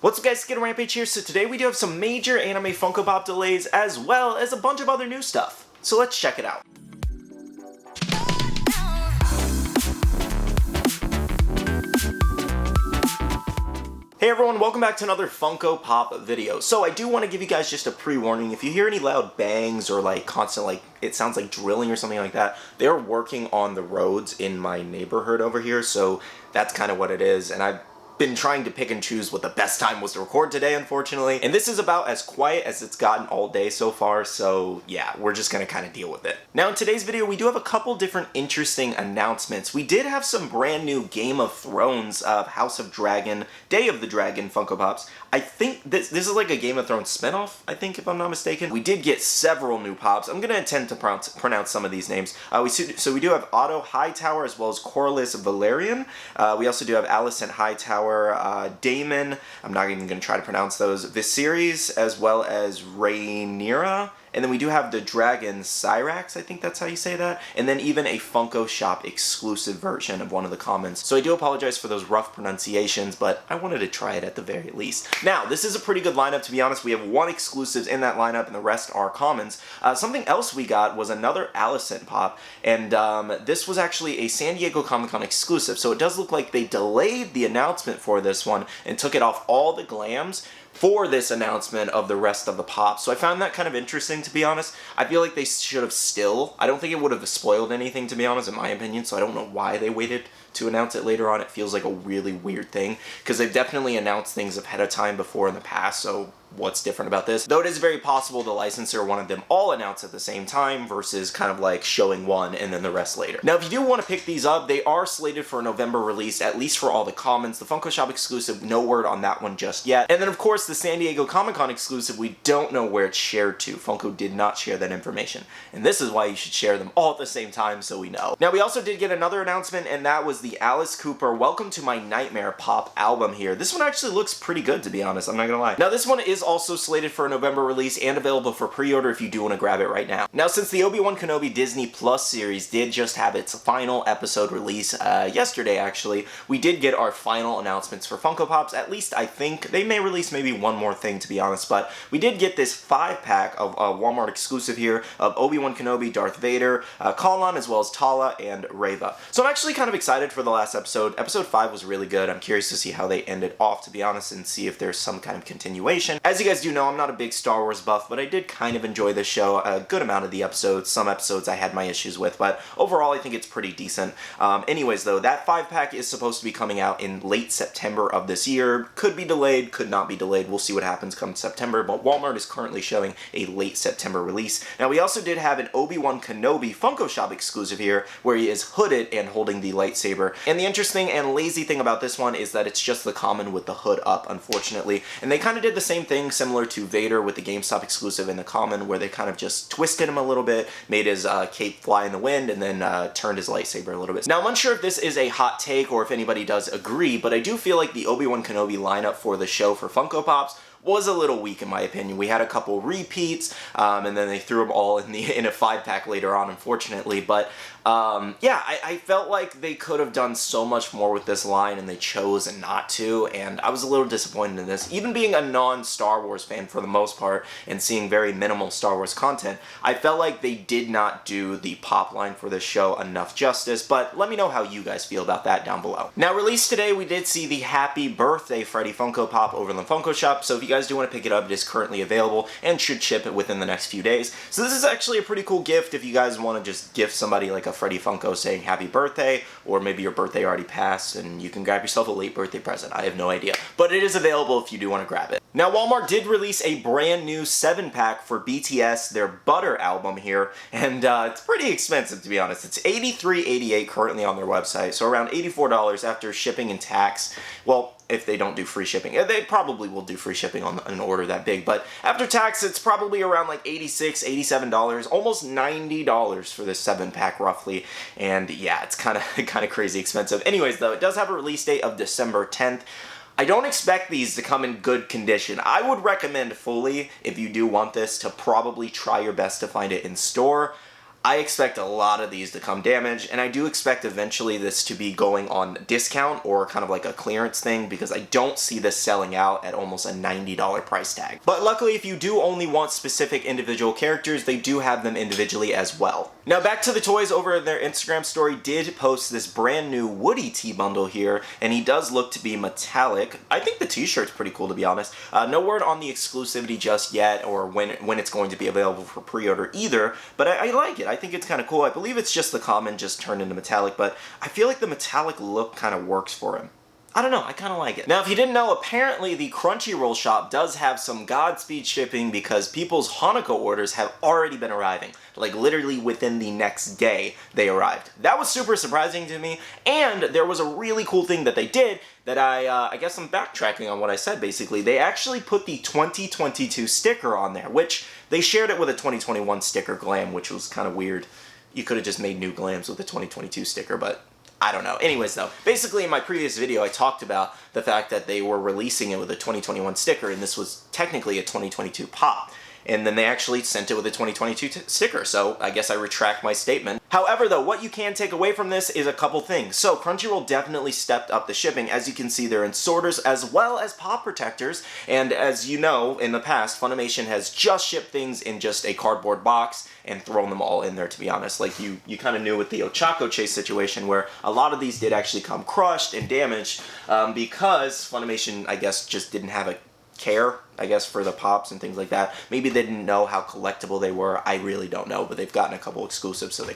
What's up guys, Skittlerampage here. So today we do have some major anime Funko Pop delays as well as a bunch of other new stuff. So let's check it out. Hey everyone, welcome back to another Funko Pop video. So I do want to give you guys just a pre-warning. If you hear any loud bangs or like constant it sounds like drilling or something like that, they're working on the roads in my neighborhood over here, so that's kind of what it is. And I've been trying to pick and choose what the best time was to record today, unfortunately. And this is about as quiet as it's gotten all day so far, so yeah, we're just gonna kind of deal with it. Now in today's video, we do have a couple different interesting announcements. We did have some brand new Game of Thrones, House of Dragon, Day of the Dragon Funko Pops. I think this is like a Game of Thrones spinoff, I think, if I'm not mistaken. We did get several new pops. I'm gonna attempt to pronounce some of these names. So we do have Otto Hightower as well as Corlys Valerian. We also do have Alicent Hightower, Daemon, I'm not even going to try to pronounce those, Viserys, as well as Rhaenyra. And then we do have the dragon Syrax, I think that's how you say that. And then even a Funko Shop exclusive version of one of the commons. So I do apologize for those rough pronunciations, but I wanted to try it at the very least. Now, this is a pretty good lineup, to be honest. We have one exclusives in that lineup and the rest are commons. Something else we got was another Alicent pop. And this was actually a San Diego Comic-Con exclusive. So it does look like they delayed the announcement for this one and took it off all the glams for this announcement of the rest of the pops. So I found that kind of interesting, to be honest. I feel like they should have still, I don't think it would have spoiled anything, to be honest, in my opinion, so I don't know why they waited to announce it later on. It feels like a really weird thing, because they've definitely announced things ahead of time before in the past, so what's different about this? Though it is very possible the licensor wanted them all announced at the same time versus kind of like showing one and then the rest later. Now, if you do want to pick these up, they are slated for a November release, at least for all the commons. The Funko Shop exclusive, no word on that one just yet. And then of course the San Diego Comic-Con exclusive, we don't know where it's shared to. Funko did not share that information. And this is why you should share them all at the same time so we know. Now we also did get another announcement, and that was the Alice Cooper Welcome to My Nightmare pop album here. This one actually looks pretty good, to be honest, I'm not gonna lie. Now this one is also slated for a November release and available for pre-order if you do want to grab it right now. Now, since the Obi-Wan Kenobi Disney Plus series did just have its final episode release yesterday, actually, we did get our final announcements for Funko Pops. At least I think they may release maybe one more thing, to be honest, but we did get this 5-pack of Walmart exclusive here of Obi-Wan Kenobi, Darth Vader, Kalon, as well as Tala and Reva. So I'm actually kind of excited for the last episode. Episode 5 was really good. I'm curious to see how they ended off, to be honest, and see if there's some kind of continuation. As you guys do know, I'm not a big Star Wars buff, but I did kind of enjoy this show, a good amount of the episodes. Some episodes I had my issues with, but overall I think it's pretty decent. Anyways though, that 5-pack is supposed to be coming out in late September of this year. Could be delayed, could not be delayed. We'll see what happens come September, but Walmart is currently showing a late September release. Now we also did have an Obi-Wan Kenobi Funko Shop exclusive here, where he is hooded and holding the lightsaber. And the interesting and lazy thing about this one is that it's just the common with the hood up, unfortunately. And they kind of did the same thing similar to Vader with the GameStop exclusive in the common, where they kind of just twisted him a little bit, made his cape fly in the wind, and then turned his lightsaber a little bit. Now I'm unsure if this is a hot take or if anybody does agree, but I do feel like the Obi-Wan Kenobi lineup for the show for Funko Pops was a little weak in my opinion. We had a couple repeats, and then they threw them all in a 5-pack later on, unfortunately. But yeah, I felt like they could have done so much more with this line, and they chose not to, and I was a little disappointed in this. Even being a non-Star Wars fan for the most part, and seeing very minimal Star Wars content, I felt like they did not do the pop line for this show enough justice, but let me know how you guys feel about that down below. Now, released today, we did see the Happy Birthday Freddy Funko Pop over in the Funko Shop, so if you guys do want to pick it up, it is currently available and should ship it within the next few days. So this is actually a pretty cool gift if you guys want to just gift somebody like a Freddy Funko saying happy birthday, or maybe your birthday already passed and you can grab yourself a late birthday present. I have no idea, but it is available if you do want to grab it. Now Walmart did release a brand new 7-pack for BTS, their Butter album here, and it's pretty expensive, to be honest. It's $83.88 currently on their website, so around $84 after shipping and tax. Well, if they don't do free shipping. They probably will do free shipping on an order that big, but after tax, it's probably around like $86, $87, almost $90 for this 7-pack roughly, and yeah, it's kind of crazy expensive. Anyways though, it does have a release date of December 10th. I don't expect these to come in good condition. I would recommend fully, if you do want this, to probably try your best to find it in store. I expect a lot of these to come damaged, and I do expect eventually this to be going on discount or kind of like a clearance thing, because I don't see this selling out at almost a $90 price tag. But luckily, if you do only want specific individual characters, they do have them individually as well. Now back to the toys. Over in their Instagram story did post this brand new Woody tea bundle here, and he does look to be metallic. I think the t-shirt's pretty cool, to be honest. No word on the exclusivity just yet, or when it's going to be available for pre-order either, but I like it. I think it's kind of cool. I believe it's just the common just turned into metallic, but I feel like the metallic look kind of works for him. I don't know, I kind of like it. Now, if you didn't know, apparently the Crunchyroll shop does have some Godspeed shipping, because people's Hanukkah orders have already been arriving. Like, literally within the next day, they arrived. That was super surprising to me, and there was a really cool thing that they did that I guess I'm backtracking on what I said, basically. They actually put the 2022 sticker on there, which they shared it with a 2021 sticker glam, which was kind of weird. You could have just made new glams with the 2022 sticker, but I don't know. Anyways though, basically in my previous video I talked about the fact that they were releasing it with a 2021 sticker, and this was technically a 2022 pop. And then they actually sent it with a 2022 sticker, so I guess I retract my statement. However though, what you can take away from this is a couple things. So Crunchyroll definitely stepped up the shipping. As you can see, they're in sorters as well as pop protectors, and as you know, in the past, Funimation has just shipped things in just a cardboard box and thrown them all in there, to be honest. Like you kind of knew with the Ochako Chase situation, where a lot of these did actually come crushed and damaged because Funimation, I guess, just didn't have a care, I guess, for the pops and things like that. Maybe they didn't know how collectible they were. I really don't know, but they've gotten a couple exclusives, so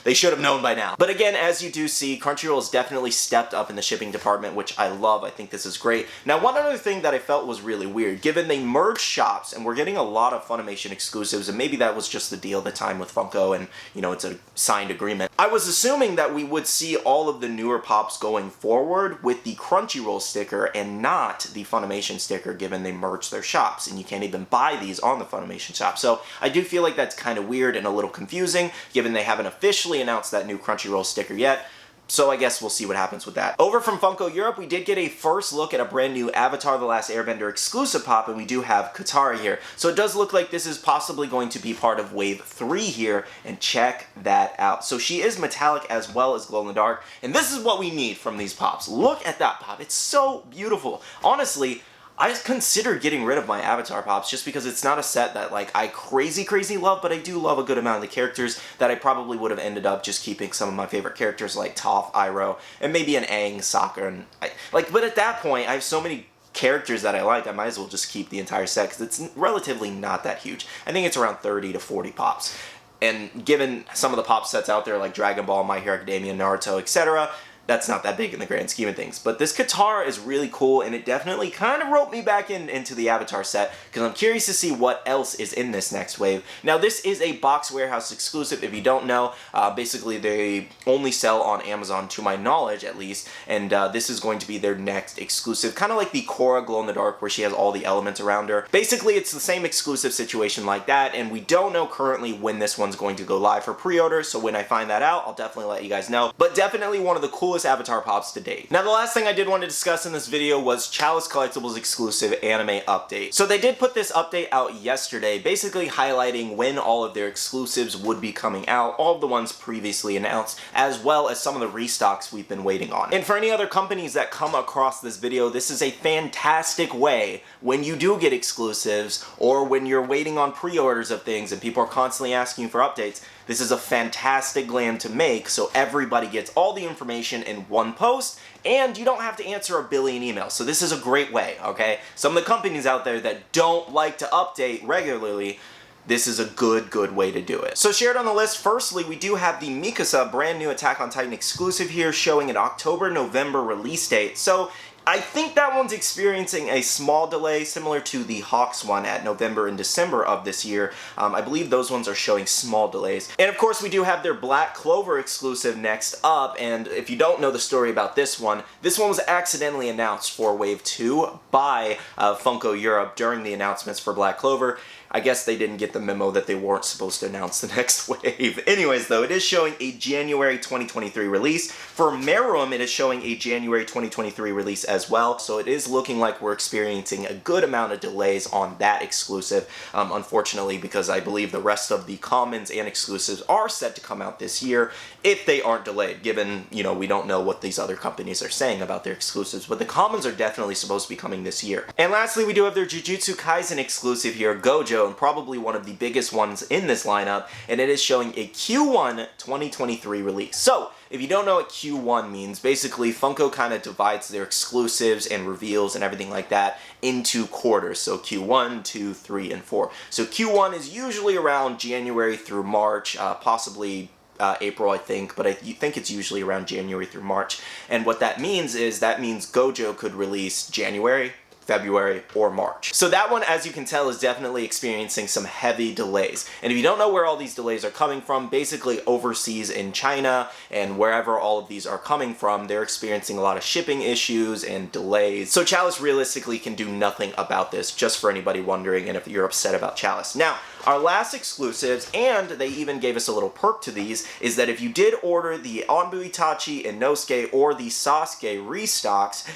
they should have known by now. But again, as you do see, Crunchyroll has definitely stepped up in the shipping department, which I love. I think this is great. Now, one other thing that I felt was really weird, given they merged shops and we're getting a lot of Funimation exclusives, and maybe that was just the deal at the time with Funko, and you know, it's a signed agreement. I was assuming that we would see all of the newer pops going forward with the Crunchyroll sticker and not the Funimation sticker, given they merged their shops, and you can't even buy these on the Funimation shop. So I do feel like that's kind of weird and a little confusing, given they haven't officially announced that new Crunchyroll sticker yet. So I guess we'll see what happens with that. Over from Funko Europe, we did get a first look at a brand new Avatar: The Last Airbender exclusive pop, and we do have Katara here. So it does look like this is possibly going to be part of Wave 3 here, and check that out. So she is metallic as well as glow in the dark, and this is what we need from these pops. Look at that pop. It's so beautiful. Honestly, I considered getting rid of my Avatar pops just because it's not a set that like I crazy love, but I do love a good amount of the characters that I probably would have ended up just keeping some of my favorite characters like Toph, Iroh, and maybe an Aang, Sokka, and but at that point I have so many characters that I like, I might as well just keep the entire set because it's relatively not that huge. I think it's around 30 to 40 pops. And given some of the pop sets out there like Dragon Ball, My Hero Academia, Naruto, etc., that's not that big in the grand scheme of things. But this Katara is really cool, and it definitely kind of roped me back into the Avatar set, because I'm curious to see what else is in this next wave. Now, this is a Box Warehouse exclusive. If you don't know, basically they only sell on Amazon, to my knowledge at least, and this is going to be their next exclusive, kind of like the Korra Glow in the Dark, where she has all the elements around her. Basically, it's the same exclusive situation like that, and we don't know currently when this one's going to go live for pre-order, so when I find that out, I'll definitely let you guys know. But definitely one of the coolest Avatar pops to date. Now, the last thing I did want to discuss in this video was Chalice Collectibles exclusive anime update. So they did put this update out yesterday, basically highlighting when all of their exclusives would be coming out, all of the ones previously announced, as well as some of the restocks we've been waiting on. And for any other companies that come across this video, this is a fantastic way when you do get exclusives, or when you're waiting on pre-orders of things and people are constantly asking you for updates. This is a fantastic glam to make, so everybody gets all the information in one post, and you don't have to answer a billion emails. So this is a great way, okay? Some of the companies out there that don't like to update regularly, this is a good way to do it. So shared on the list, firstly, we do have the Mikasa brand new Attack on Titan exclusive here, showing an October-November release date. So I think that one's experiencing a small delay, similar to the Hawks one at November and December of this year. I believe those ones are showing small delays. And of course, we do have their Black Clover exclusive next up, and if you don't know the story about this one was accidentally announced for Wave 2 by Funko Europe during the announcements for Black Clover. I guess they didn't get the memo that they weren't supposed to announce the next wave. Anyways, though, it is showing a January 2023 release. For Meruem, it is showing a January 2023 release as well. So it is looking like we're experiencing a good amount of delays on that exclusive, unfortunately, because I believe the rest of the commons and exclusives are set to come out this year if they aren't delayed, given, you know, we don't know what these other companies are saying about their exclusives, but the commons are definitely supposed to be coming this year. And lastly, we do have their Jujutsu Kaisen exclusive here, Gojo, and probably one of the biggest ones in this lineup, and it is showing a Q1 2023 release. So, if you don't know what Q1 means, basically Funko kind of divides their exclusives and reveals and everything like that into quarters. So Q1, 2, 3, and 4. So Q1 is usually around January through March, possibly April, I think, but I think it's usually around January through March. And what that means is Gojo could release January, February, or March. So that one, as you can tell, is definitely experiencing some heavy delays. And if you don't know where all these delays are coming from, basically overseas in China and wherever all of these are coming from, they're experiencing a lot of shipping issues and delays. So Chalice realistically can do nothing about this, just for anybody wondering and if you're upset about Chalice. Now, our last exclusives, and they even gave us a little perk to these, is that if you did order the Anbu Itachi and Inosuke or the Sasuke restocks,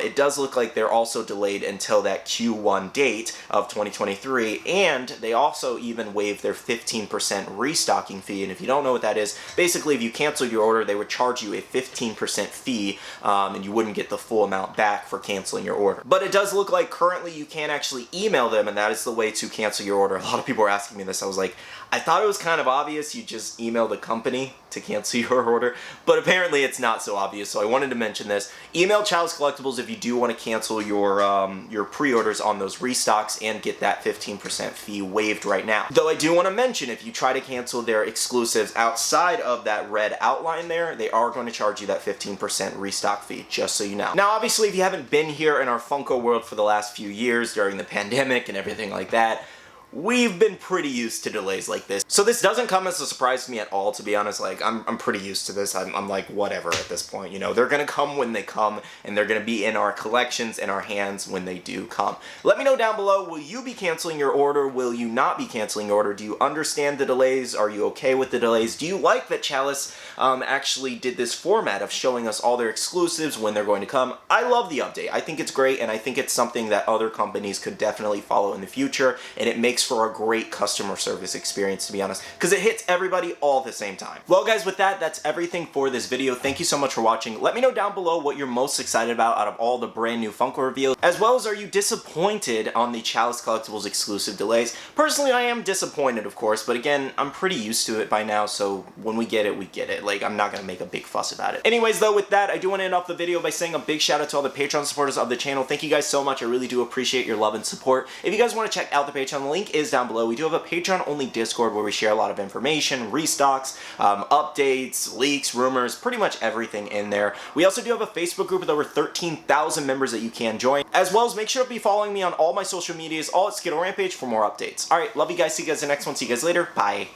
it does look like they're also delayed until that Q1 date of 2023, and they also even waived their 15% restocking fee. And if you don't know what that is, basically if you canceled your order, they would charge you a 15% fee, and you wouldn't get the full amount back for canceling your order. But it does look like currently you can actually email them, and that is the way to cancel your order. A lot of people were asking me this. I was like, I thought it was kind of obvious. You just email the company to cancel your order, but apparently it's not so obvious, so I wanted to mention this. Email Chalice Collectibles if you do want to cancel your pre-orders on those restocks and get that 15% fee waived right now. Though I do want to mention, if you try to cancel their exclusives outside of that red outline there, they are going to charge you that 15% restock fee, just so you know. Now, obviously, if you haven't been here in our Funko world for the last few years during the pandemic and everything like that, we've been pretty used to delays like this. So this doesn't come as a surprise to me at all, to be honest. Like, I'm pretty used to this. I'm like, whatever at this point, you know. They're gonna come when they come, and they're gonna be in our collections, in our hands when they do come. Let me know down below, will you be canceling your order? Will you not be canceling your order? Do you understand the delays? Are you okay with the delays? Do you like that Chalice actually did this format of showing us all their exclusives when they're going to come? I love the update. I think it's great, and I think it's something that other companies could definitely follow in the future, and it makes for a great customer service experience, to be honest, because it hits everybody all at the same time. Well, guys, with that, that's everything for this video. Thank you so much for watching. Let me know down below what you're most excited about out of all the brand new Funko reveals, as well as are you disappointed on the Chalice Collectibles exclusive delays? Personally, I am disappointed, of course, but again, I'm pretty used to it by now, so when we get it, we get it. Like, I'm not gonna make a big fuss about it. Anyways, though, with that, I do want to end off the video by saying a big shout out to all the Patreon supporters of the channel. Thank you guys so much. I really do appreciate your love and support. If you guys want to check out the Patreon, the link is down below. We do have a Patreon-only Discord where we share a lot of information, restocks, updates, leaks, rumors, pretty much everything in there. We also do have a Facebook group with over 13,000 members that you can join, as well as make sure to be following me on all my social medias, all at Skittlerampage for more updates. Alright, love you guys. See you guys in the next one. See you guys later. Bye.